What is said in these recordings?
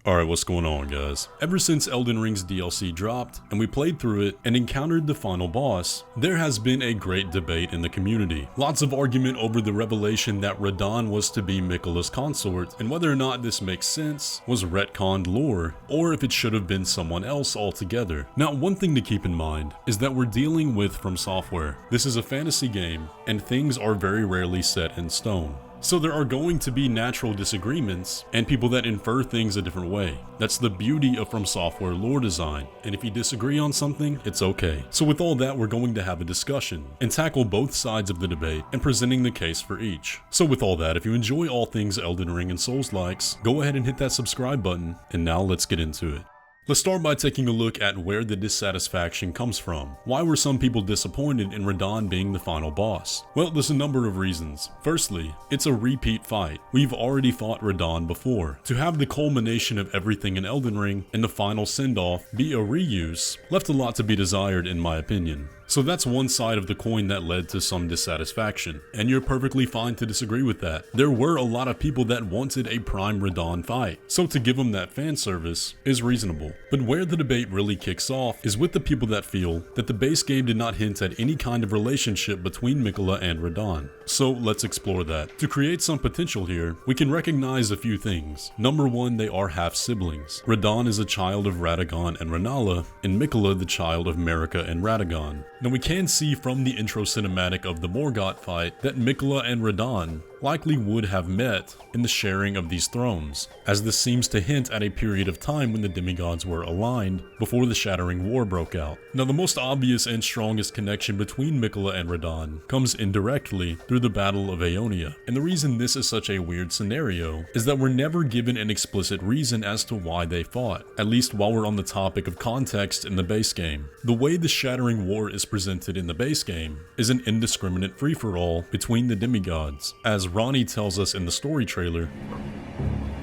Alright, what's going on, guys? Ever since Elden Ring's DLC dropped, and we played through it and encountered the final boss, there has been a great debate in the community. Lots of argument over the revelation that Radahn was to be Miquella's consort, and whether or not this makes sense, was retconned lore, or if it should have been someone else altogether. Now, one thing to keep in mind is that we're dealing with FromSoftware. This is a fantasy game, and things are very rarely set in stone. So there are going to be natural disagreements and people that infer things a different way. That's the beauty of FromSoftware lore design, and if you disagree on something, it's okay. So with all that, we're going to have a discussion and tackle both sides of the debate and presenting the case for each. So with all that, if you enjoy all things Elden Ring and Souls-likes, go ahead and hit that subscribe button, and now let's get into it. Let's start by taking a look at where the dissatisfaction comes from. Why were some people disappointed in Radahn being the final boss? Well, there's a number of reasons. Firstly, it's a repeat fight. We've already fought Radahn before. To have the culmination of everything in Elden Ring and the final send-off be a reuse left a lot to be desired in my opinion. So that's one side of the coin that led to some dissatisfaction, and you're perfectly fine to disagree with that. There were a lot of people that wanted a prime Radahn fight, so to give them that fan service is reasonable. But where the debate really kicks off is with the people that feel that the base game did not hint at any kind of relationship between Miquella and Radahn. So let's explore that. To create some potential here, we can recognize a few things. Number one, they are half siblings. Radahn is a child of Radahn and Rennala, and Miquella the child of Marika and Radahn. Now we can see from the intro cinematic of the Morgott fight that Miquella and Radahn likely would have met in the sharing of these thrones, as this seems to hint at a period of time when the demigods were aligned before the Shattering War broke out. Now the most obvious and strongest connection between Miquella and Radahn comes indirectly through the Battle of Aeonia, and the reason this is such a weird scenario is that we're never given an explicit reason as to why they fought, at least while we're on the topic of context in the base game. The way the Shattering War is presented in the base game is an indiscriminate free-for-all between the demigods, as Ronnie tells us in the story trailer.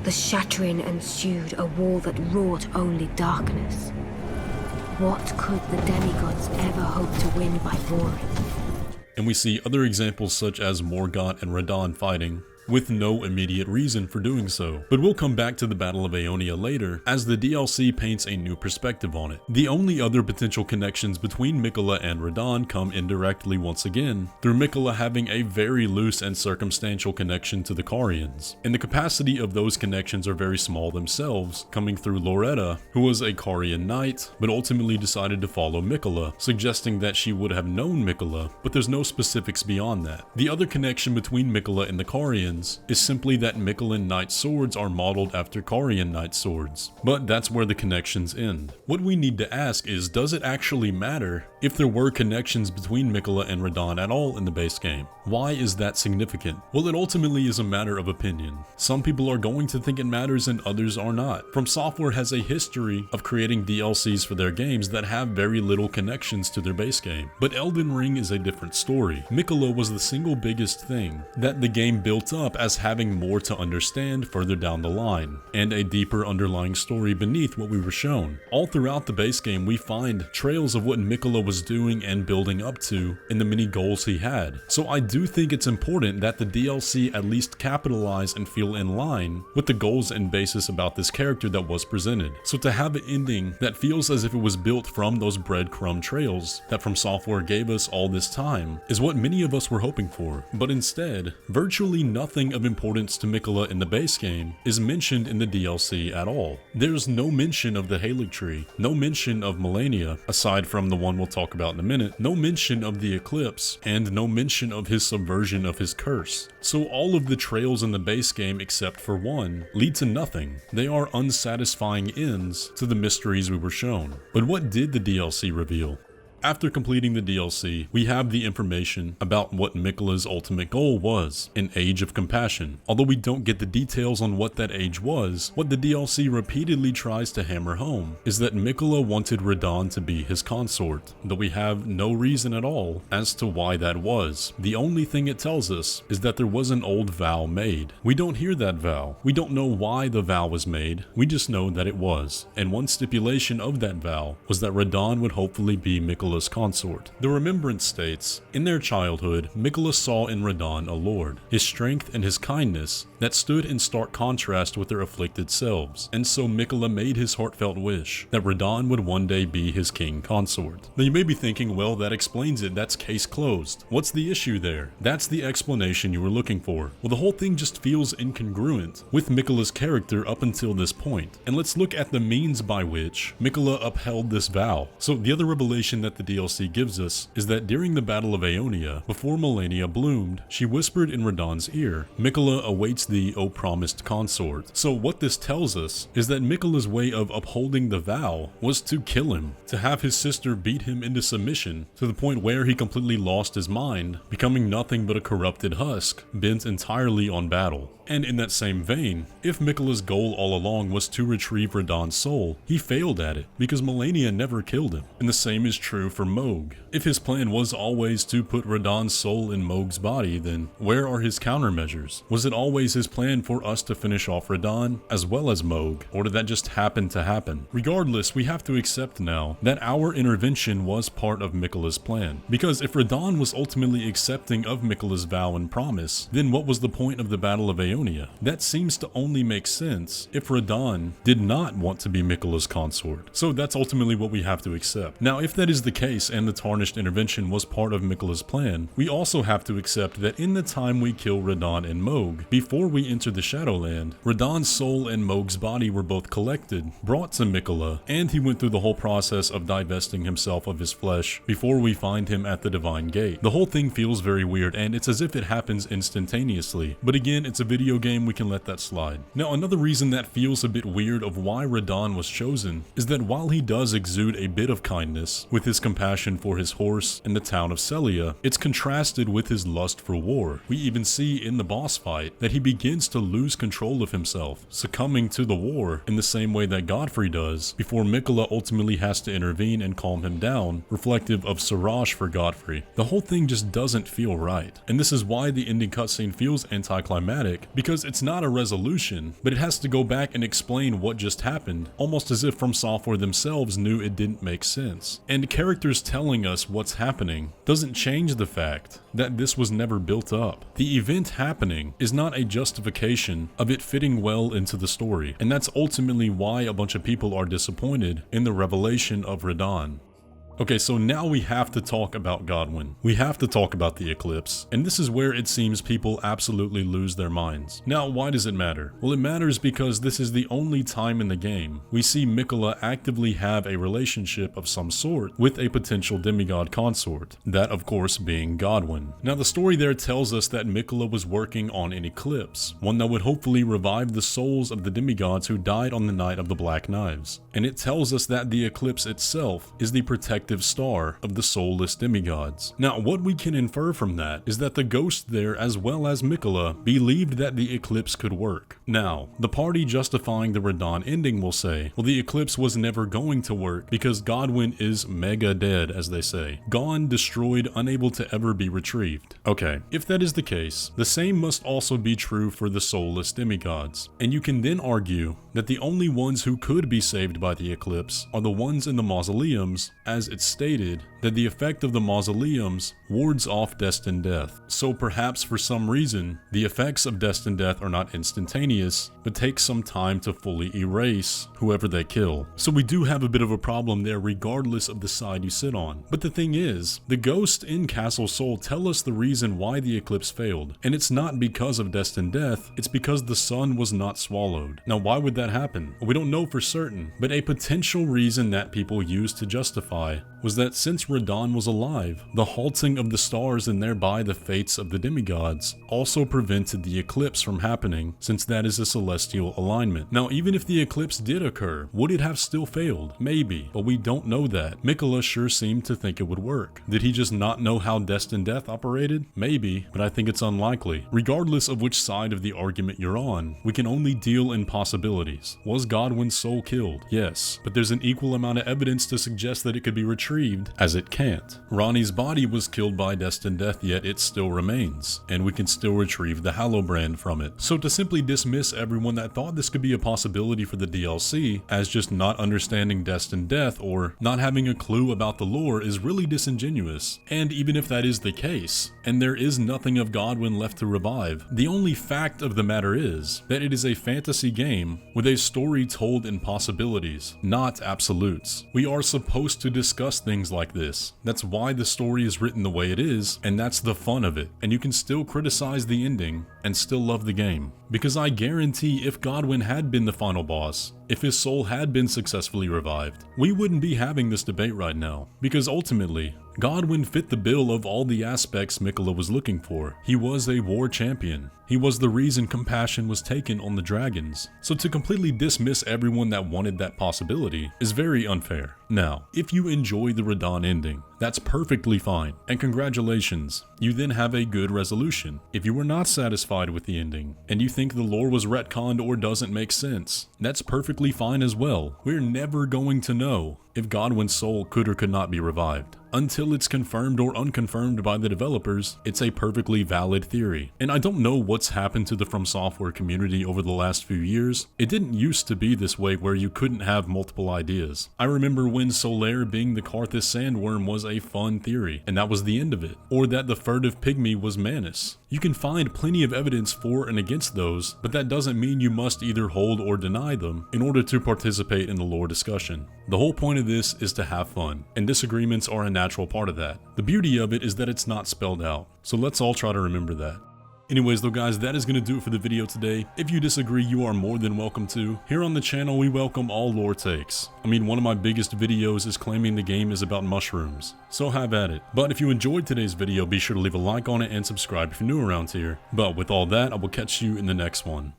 The shattering ensued, a war that wrought only darkness. What could the demigods ever hope to win by warring? And we see other examples such as Morgott and Radahn fighting, with no immediate reason for doing so. But we'll come back to the Battle of Aeonia later, as the DLC paints a new perspective on it. The only other potential connections between Miquella and Radahn come indirectly once again, through Miquella having a very loose and circumstantial connection to the Carians. And the capacity of those connections are very small themselves, coming through Loretta, who was a Carian knight, but ultimately decided to follow Miquella, suggesting that she would have known Miquella, but there's no specifics beyond that. The other connection between Miquella and the Carians is simply that Miquellan knight swords are modeled after Carian knight swords, but that's where the connections end. What we need to ask is, does it actually matter if there were connections between Miquella and Radahn at all in the base game? Why is that significant? Well, it ultimately is a matter of opinion. Some people are going to think it matters and others are not. FromSoftware has a history of creating DLCs for their games that have very little connections to their base game. But Elden Ring is a different story. Miquella was the single biggest thing that the game built up as having more to understand further down the line, and a deeper underlying story beneath what we were shown. All throughout the base game, we find trails of what Miquella was doing and building up to, and the many goals he had. So I do think it's important that the DLC at least capitalize and feel in line with the goals and basis about this character that was presented. So to have an ending that feels as if it was built from those breadcrumb trails that FromSoftware gave us all this time is what many of us were hoping for. But instead, virtually nothing of importance to Miquella in the base game is mentioned in the DLC at all. There's no mention of the Erdtree, no mention of Melania, aside from the one we'll talk about in a minute, no mention of the Eclipse, and no mention of his subversion of his curse. So all of the trails in the base game except for one lead to nothing. They are unsatisfying ends to the mysteries we were shown. But what did the DLC reveal? After completing the DLC, we have the information about what Miquella's ultimate goal was, an age of compassion. Although we don't get the details on what that age was, what the DLC repeatedly tries to hammer home is that Miquella wanted Radahn to be his consort, though we have no reason at all as to why that was. The only thing it tells us is that there was an old vow made. We don't hear that vow. We don't know why the vow was made, we just know that it was. And one stipulation of that vow was that Radahn would hopefully be Miquella's Miquella's consort. The remembrance states, in their childhood, Miquella saw in Radahn a lord. His strength and his kindness that stood in stark contrast with their afflicted selves, and so Miquella made his heartfelt wish that Radahn would one day be his king consort. Now you may be thinking, well, that explains it, that's case closed. What's the issue there? That's the explanation you were looking for. Well, the whole thing just feels incongruent with Miquella's character up until this point, and let's look at the means by which Miquella upheld this vow. So the other revelation that the DLC gives us is that during the Battle of Aeonia, before Malenia bloomed, she whispered in Radahn's ear, "Miquella awaits thee, O promised consort." So what this tells us is that Miquella's way of upholding the vow was to kill him, to have his sister beat him into submission to the point where he completely lost his mind, becoming nothing but a corrupted husk, bent entirely on battle. And in that same vein, if Miquella's goal all along was to retrieve Radahn's soul, he failed at it because Malenia never killed him. And the same is true for Mohg. If his plan was always to put Radahn's soul in Mohg's body, then where are his countermeasures? Was it always his plan for us to finish off Radahn as well as Mohg, or did that just happen to happen? Regardless, we have to accept now that our intervention was part of Miquella's plan. Because if Radahn was ultimately accepting of Miquella's vow and promise, then what was the point of the Battle of Aeonia? That seems to only make sense if Radahn did not want to be Miquella's consort. So that's ultimately what we have to accept. Now, if that is the case and the Tarnished intervention was part of Miquella's plan, we also have to accept that in the time we kill Radahn and Mohg, before we enter the Shadowland, Radahn's soul and Mohg's body were both collected, brought to Miquella, and he went through the whole process of divesting himself of his flesh before we find him at the Divine Gate. The whole thing feels very weird, and it's as if it happens instantaneously. But again, it's a video game, we can let that slide. Now, another reason that feels a bit weird of why Radahn was chosen is that while he does exude a bit of kindness with his compassion for his horse and the town of Celia, it's contrasted with his lust for war. We even see in the boss fight that he begins to lose control of himself, succumbing to the war in the same way that Godfrey does, before Miquella ultimately has to intervene and calm him down, reflective of Siraj for Godfrey. The whole thing just doesn't feel right, and this is why the ending cutscene feels anticlimactic, because it's not a resolution, but it has to go back and explain what just happened, almost as if FromSoftware themselves knew it didn't make sense. And characters telling us what's happening doesn't change the fact that this was never built up. The event happening is not a justification of it fitting well into the story, and that's ultimately why a bunch of people are disappointed in the revelation of Radahn. Okay, so now we have to talk about Godwyn. We have to talk about the eclipse, and this is where it seems people absolutely lose their minds. Now, why does it matter? Well, it matters because this is the only time in the game we see Miquella actively have a relationship of some sort with a potential demigod consort, that of course being Godwyn. Now, the story there tells us that Miquella was working on an eclipse, one that would hopefully revive the souls of the demigods who died on the night of the Black Knives. And it tells us that the eclipse itself is the protective star of the soulless demigods. Now, what we can infer from that is that the ghost there, as well as Miquella, believed that the eclipse could work. Now, the party justifying the Radahn ending will say, well, the eclipse was never going to work because Godwyn is mega dead, as they say. Gone, destroyed, unable to ever be retrieved. Okay, if that is the case, the same must also be true for the soulless demigods. And you can then argue that the only ones who could be saved by the eclipse are the ones in the mausoleums, as it's stated that the effect of the mausoleums wards off destined death. So perhaps for some reason, the effects of destined death are not instantaneous, but take some time to fully erase whoever they kill. So we do have a bit of a problem there regardless of the side you sit on. But the thing is, the ghosts in Castle Sol tell us the reason why the eclipse failed, and it's not because of destined death, it's because the sun was not swallowed. Now, why would that happen? We don't know for certain, but a potential reason that people used to justify was that since Radahn was alive, the halting of the stars and thereby the fates of the demigods also prevented the eclipse from happening, since that is a celestial alignment. Now, even if the eclipse did occur, would it have still failed? Maybe, but we don't know that. Miquella sure seemed to think it would work. Did he just not know how destined death operated? Maybe, but I think it's unlikely. Regardless of which side of the argument you're on, we can only deal in possibilities. Was Godwyn's soul killed? Yes, but there's an equal amount of evidence to suggest that it could be retrieved, as it it can't. Ranni's body was killed by destined death, yet it still remains, and we can still retrieve the Hallowbrand from it. So to simply dismiss everyone that thought this could be a possibility for the DLC as just not understanding destined death or not having a clue about the lore is really disingenuous. And even if that is the case, and there is nothing of Godwyn left to revive, the only fact of the matter is that it is a fantasy game with a story told in possibilities, not absolutes. We are supposed to discuss things like this. That's why the story is written the way it is, and that's the fun of it. And you can still criticize the ending and still love the game. Because I guarantee if Godwyn had been the final boss, if his soul had been successfully revived, we wouldn't be having this debate right now. Because ultimately, Godwyn fit the bill of all the aspects Miquella was looking for. He was a war champion. He was the reason compassion was taken on the dragons. So to completely dismiss everyone that wanted that possibility is very unfair. Now, if you enjoy the Radahn ending, that's perfectly fine, and congratulations, you then have a good resolution. If you were not satisfied with the ending, and you think the lore was retconned or doesn't make sense, that's perfectly fine as well. We're never going to know if Godwyn's soul could or could not be revived. Until it's confirmed or unconfirmed by the developers, it's a perfectly valid theory. And I don't know what's happened to the FromSoftware community over the last few years. It didn't used to be this way where you couldn't have multiple ideas. I remember when Solaire being the Karthus sandworm was a fun theory, and that was the end of it. Or that the furtive pygmy was Manus. You can find plenty of evidence for and against those, but that doesn't mean you must either hold or deny them in order to participate in the lore discussion. The whole point of this is to have fun, and disagreements are a natural part of that. The beauty of it is that it's not spelled out, so let's all try to remember that. Anyways though guys, that is going to do it for the video today. If you disagree, you are more than welcome to. Here on the channel, we welcome all lore takes. I mean, one of my biggest videos is claiming the game is about mushrooms, so have at it. But if you enjoyed today's video, be sure to leave a like on it and subscribe if you're new around here. But with all that, I will catch you in the next one.